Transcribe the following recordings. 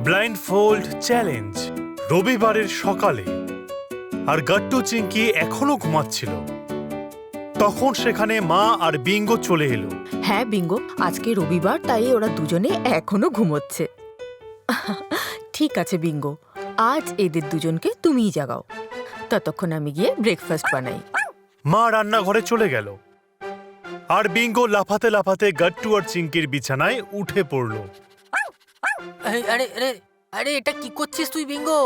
ব্লাইন্ডফোল্ড challenge রবিবারের সকালে আর গাট্টু চিংকি এখনো ঘুমাচ্ছিল। তখন সেখানে মা আর বিঙ্গো চলে এলো। হ্যাঁ বিঙ্গো, আজকে রবিবার, তাই ওরা দুজনে এখনো ঘুমোচ্ছে। ঠিক আছে বিঙ্গো, আজ এদের দুজনকে তুমিই জাগাও, ততক্ষণ আমি গিয়ে ব্রেকফাস্ট বানাই। মা রান্নাঘরে চলে গেল আর বিঙ্গো লাফাতে লাফাতে গাট্টু আর চিংকির বিছানায় উঠে পড়ল। আরে আরে আরে এটা কি করছিস তুই বিঙ্গো?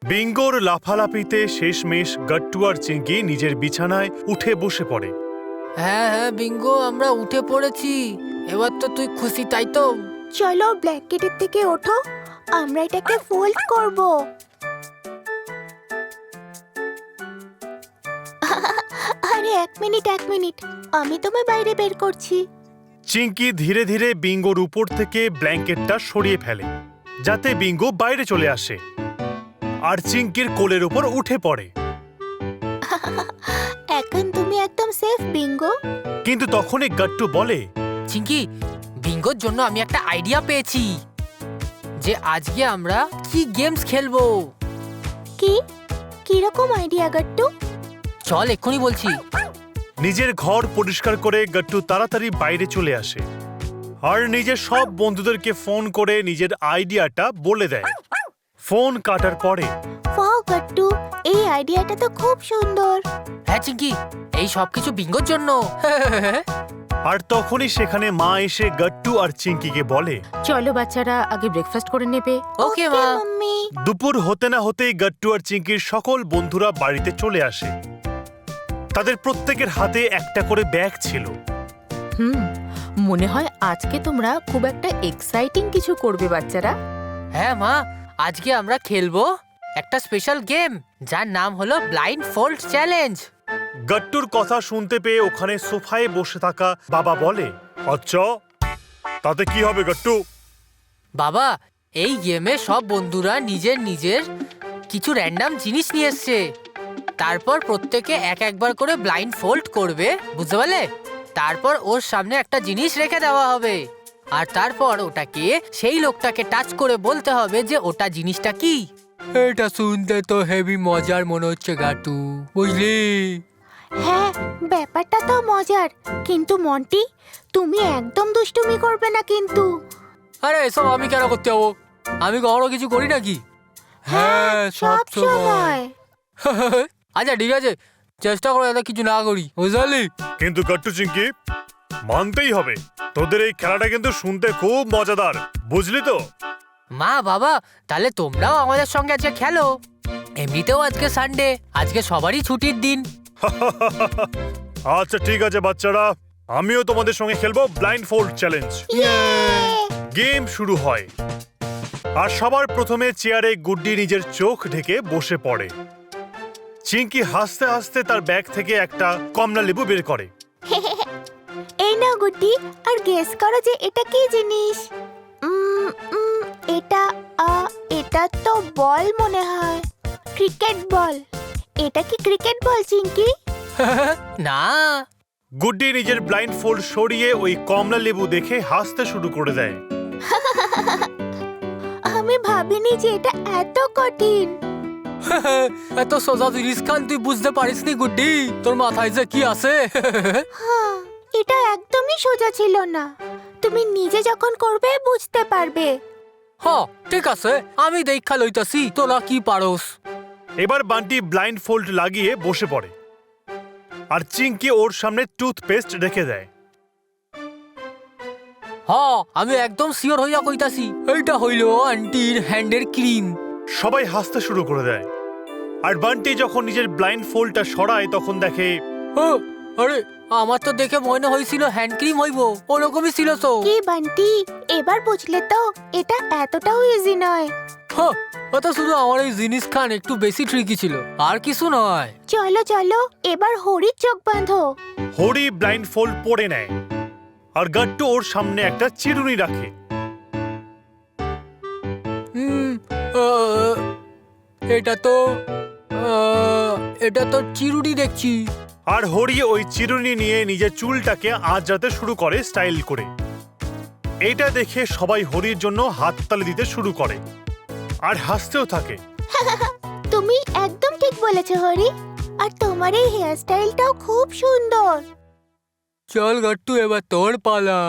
বিঙ্গোর লাফালাফিতে শেষমেশ গাট্টু আর চিংকি নিজের বিছানায় উঠে বসে পড়ে। হ্যাঁ হ্যাঁ বিঙ্গো, আমরা উঠে পড়েছি। এবার তো তুই খুশি, তাই তো? চলো ব্ল্যাঙ্কেটের থেকে ওঠো, আমরা এটাকে ফোল্ড করব। আরে এক মিনিট, আমি তোমায় বাইরে বের করছি। চিংকি ধীরে ধীরে বিঙ্গোর উপর থেকে ব্ল্যাঙ্কেটটা সরিয়ে ফেলে যাতে বিঙ্গো বাইরে চলে আসে আর চিংকির কোলের উপর উঠে পড়ে। এখন তুমি একদম সেফ বিঙ্গো। কিন্তু তখনই গাট্টু বলে, চিঙ্কি, বিঙ্গোর জন্য আমি একটা আইডিয়া পেয়েছি যে আজকে আমরা কি গেমস খেলবো। কিরকম আইডিয়া গাট্টু? চল এক্ষুনি বলছি। নিজের ঘর পরিষ্কার করে গাট্টু তাড়াতাড়ি বাইরে চলে আসে আর নিজের সব বন্ধুদেরকে ফোন করে নিজের আইডিয়াটা বলে দেয়। ফোন কাটার পরে, ওয়াও গাট্টু, এই আইডিয়াটা তো খুব সুন্দর। হ্যাঁ চিঙ্কি, এই সবকিছু বিঙ্গোর জন্য। আর তখনই সেখানে মা এসে গাট্টু আর চিংকিকে বলে, চলো বাচ্চারা, আগে ব্রেকফাস্ট করে নেবে। ওকে মা। মাম্মি। দুপুর হতে না হতেই গাট্টু আর চিংকির সকল বন্ধুরা বাড়িতে চলে আসে। তাদের প্রত্যেকের হাতে একটা করে ব্যাগ ছিল। মনে হয় আজকে তোমরা খুব একটা এক্সাইটিং কিছু করবে বাচ্চারা। হ্যাঁ মা, আজকে আমরা খেলবো একটা স্পেশাল গেম যার নাম হলো ব্লাইন্ডফোল্ড চ্যালেঞ্জ। গাট্টুর কথা শুনতে পেয়ে ওখানে সোফায় বসে থাকা বাবা বলে, আচ্ছা তাতে কি হবে গাট্টু? বাবা, এই গেমে সব বন্ধুরা নিজের নিজের কিছু র্যান্ডম জিনিস নিয়ে এসছে। তারপর প্রত্যেকে একবার করে ব্লাইন্ড ফোল্ড করবে, বুঝতে পারলে? তারপর ওর সামনে একটা জিনিস রেখে দেওয়া হবে আর তারপর ওটাকে সেই লোকটাকে টাচ করে বলতে হবে যে ওটা জিনিসটা কি। এটা শুনতে তো হেভি মজার মনে হচ্ছে গাটু, বুঝলি? হ্যাঁ, ব্যাপারটা তো মজার, কিন্তু মন্টি তুমি একদম দুষ্টুমি করবে না কিন্তু। আরে এসব আমি কেন করতে যাবো? আমি কখনো কিছু করি নাকি? হ্যাঁ, সব সময়। আচ্ছা ঠিক আছে, চেষ্টা করে যাতে কিছু না করি, বুঝলি? কিন্তু গাট্টু চিংকি, মানতেই হবে তোদের এই খেলাটা কিন্তু শুনতে খুব মজাদার, বুঝলি তো? মা বাবা, তাহলে তোমরাও আমাদের সঙ্গে আজকে খেলো। এমনিতেও আজকে সানডে, আজকে সবারই ছুটির দিন। আচ্ছা ঠিক আছে বাচ্চারা, আমিও তোমাদের সঙ্গে খেলবো ব্লাইন্ডফোল্ড চ্যালেঞ্জ। গেম শুরু হয় আর সবার প্রথমে চেয়ারে গুড্ডি নিজের চোখ ঢেকে বসে পড়ে। চিংকি হাসতে হাসতে তার ব্যাগ থেকে একটা কমলা লেবু বের করে। এই নাও গুড্ডি, আর গেস করো যে এটা কি জিনিস। এটা তো বল মনে হয়, ক্রিকেট বল। এটা কি ক্রিকেট বল চিংকি? না। গুড্ডি নিজের ব্লাইন্ডফোল্ড সরিয়ে ওই কমলা লেবু দেখে হাসতে শুরু করে দেয়। আমি ভাবিনি যে এটা এত কঠিন। এত সোজা জিনিস খান তুই বুঝতে পারিসনি গুড্ডি, তোর মাথায় যে কি আছে। হ্যাঁ, এটা একদমই সোজা ছিল না। তুমি নিজে যখন করবে বুঝতে পারবে। হ্যাঁ ঠিক আছে, আমি দেখা লইতাছি তোরা কি পারোস। এবার বান্টি ব্লাইন্ডফোল্ড লাগিয়ে বসে পড়ে আর চিংকি ওর সামনে টুথপেস্ট রেখে দেয়। হ্যাঁ, আমি একদম শিওর হইয়া কইতাছি এইটা হইল আন্টির হ্যান্ডের ক্রিম। সবাই হাসতে শুরু করে দেয় আর বান্টি যখন নিজের ব্লাইন্ডফোল্ডটা সরায় তখন দেখে, আরে আমার তো দেখে মনে হয়েছিল হ্যান্ড ক্রিম হইব, ওরকমই ছিল তো। কি বান্টি, এবার বুঝলে তো এটা এতটাও ইজি নয়। হ্যাঁ, ওটা শুধু আমার এই জিনিস খান একটু বেশি ট্রিকি ছিল, আর কিছু নয়। চলো চলো, এবার হরির চোখ বাঁধো। হরি ব্লাইন্ডফোল্ড পরে নেয় আর গাট্টু ওর সামনে একটা চিরুনি রাখে। এটা তো চিরুনি দেখছি। আর হরি ওই চিরুনি নিয়ে নিজের চুলটাকে আঁচড়াতে শুরু করে স্টাইল করে। এটা দেখে সবাই হরির জন্য হাততালি দিতে শুরু করে আর হাসতেও থাকে। তুমি একদম ঠিক বলেছো হরি, আর তোমার এই হেয়ার স্টাইলটাও খুব সুন্দর। চল গাট্টু, এবার তোর পালা।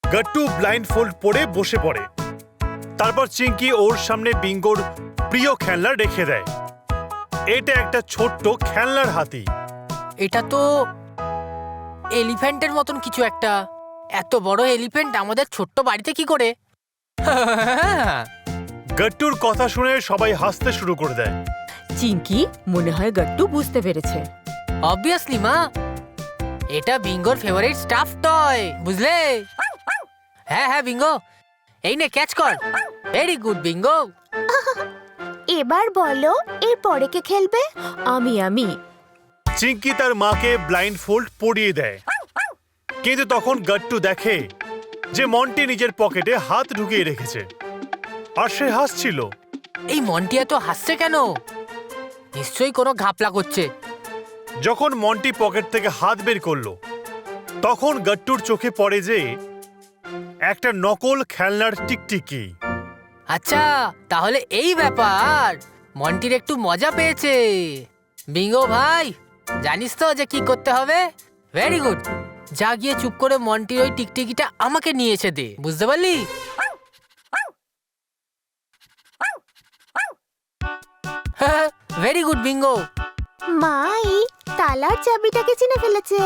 গাট্টু ব্লাইন্ড ফোল্ড পরে বসে পড়ে। তারপর চিঙ্কি ওর সামনে বিঙ্গোর প্রিয় খেলনা রেখে দেয়। এটা একটা ছোট্ট খেলনার হাতি। এটা তো এলিফ্যান্টের মতন কিছু একটা। এত বড় এলিফ্যান্ট আমাদের ছোট্ট বাড়িতে কি করে? গাট্টুর কথা শুনে সবাই হাসতে শুরু করে দেয়। চিঙ্কি মনে হয় গাট্টু বুঝতে পেরেছে। অবভিয়াসলি মা, এটা বিঙ্গোর ফেভারিট স্টাফ টয়, বুঝলে? হ্যাঁ হ্যাঁ বিঙ্গো, এই নে ক্যাচ কর। Very good Bingo. এবার বলো এর পরে কে খেলবে? আমি চিঙ্কি তার মাকে ব্লাইন্ড ফোল্ড পরিয়ে দেয়, কিন্তু তখন গাট্টু দেখে যে মন্টি নিজের পকেটে হাত ঢুকিয়ে রেখেছে আর সে হাসছিল। এই মন্টি এত হাসছে কেন? নিশ্চয়ই কোনো ঘাপলা করছে। যখন মন্টি পকেট থেকে হাত বের করলো, তখন গাট্টুর চোখে পড়ে যে একটা নকল খেলনার টিকটিকি। আচ্ছা, তাহলে এই ব্যাপার। মন্টির একটু মজা পেয়েছে। বিঙ্গো ভাই, জানিস তো যে কি করতে হবে? Very good. যা গিয়ে চুপ করে মন্টির ওই টিকটিকিটা আমাকে নিয়ে এসে দে, বুঝতে পারলি? Very good Bingo. মা এই তালার চাবিটাকে চিনে ফেলেছে।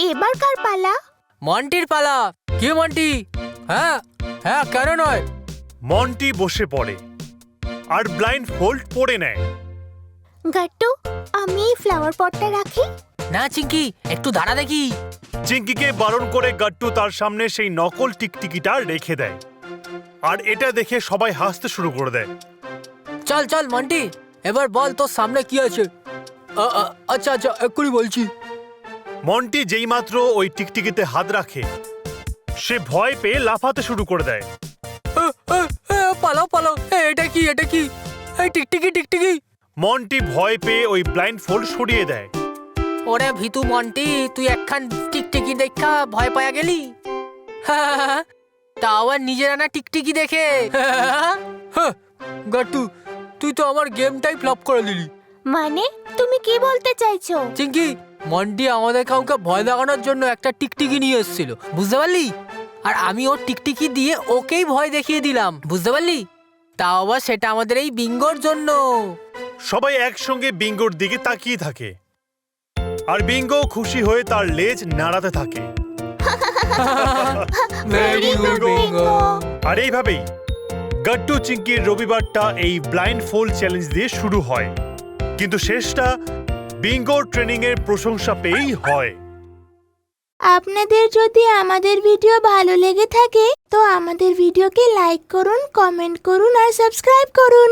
এবার কার পালা? মন্টির পালা। কি মন্টি? হ্যাঁ হ্যাঁ, কেন নয়? মন্টি বসে পড়ে আর ব্লাইন্ড ফোল্ড পরে নেয়। গাট্টু, আমি এই ফ্লাওয়ার পটটা রাখি। না চিঙ্কি, একটু দাঁড়া দেখি। চিঙ্কিকে বারণ করে গাট্টু তার সামনে সেই নকল টিকটিকিটা রেখে দেয়, আর এটা দেখে সবাই হাসতে শুরু করে দেয়। চল চল মন্টি, এবার বল তোর সামনে কি আছে। আচ্ছা আচ্ছা, এক্ষুনি বলছি। মন্টি যেইমাত্র ওই টিকটিকিতে হাত রাখে, সে ভয় পেয়ে লাফাতে শুরু করে দেয়। পালাও পালাও। এটা কি, এটা কি? এই টিকটিকি টিকটিকি। মন্টি ভয় পেয়ে ওই ব্লাইন্ড ফোল্ড সরিয়ে দেয়। ওরে ভিতু মন্টি, তুই একখান টিকটিকি দেখা ভয় পায়া গেলি? তা আবার নিজের আনা টিকটিকি দেখে। গাট্টু, তুই তো আমার গেমটাই ফ্লপ করে দিলি। মানে তুমি কি বলতে চাইছো? চিঙ্কি, মন্টি আমাদের কাউকে ভয় দেখানোর জন্য একটা টিকটিকি নিয়ে এসেছিল, বুঝতে পারলি? আর আমি ওর টিকটিকি দিয়ে ওকেই ভয় দেখিয়ে দিলাম, বুঝতে পারলি? তাও আবার সেটা আমাদের এই বিঙ্গোর জন্য। সবাই একসঙ্গে বিঙ্গোর দিকে তাকিয়ে থাকে, আর বিঙ্গো খুশি হয়ে তার লেজ নাড়াতে থাকে। Very good, Bingo. আর এইভাবেই গাট্টু চিঙ্কির রবিবারটা এই ব্লাইন্ড ফোল্ড চ্যালেঞ্জ দিয়ে শুরু হয়, কিন্তু শেষটা বিঙ্গোর ট্রেনিং এর প্রশংসা পেয়েই হয়। আপনাদের যদি আমাদের ভিডিও ভালো লেগে থাকে তো আমাদের ভিডিওকে লাইক করুন, কমেন্ট করুন আর সাবস্ক্রাইব করুন।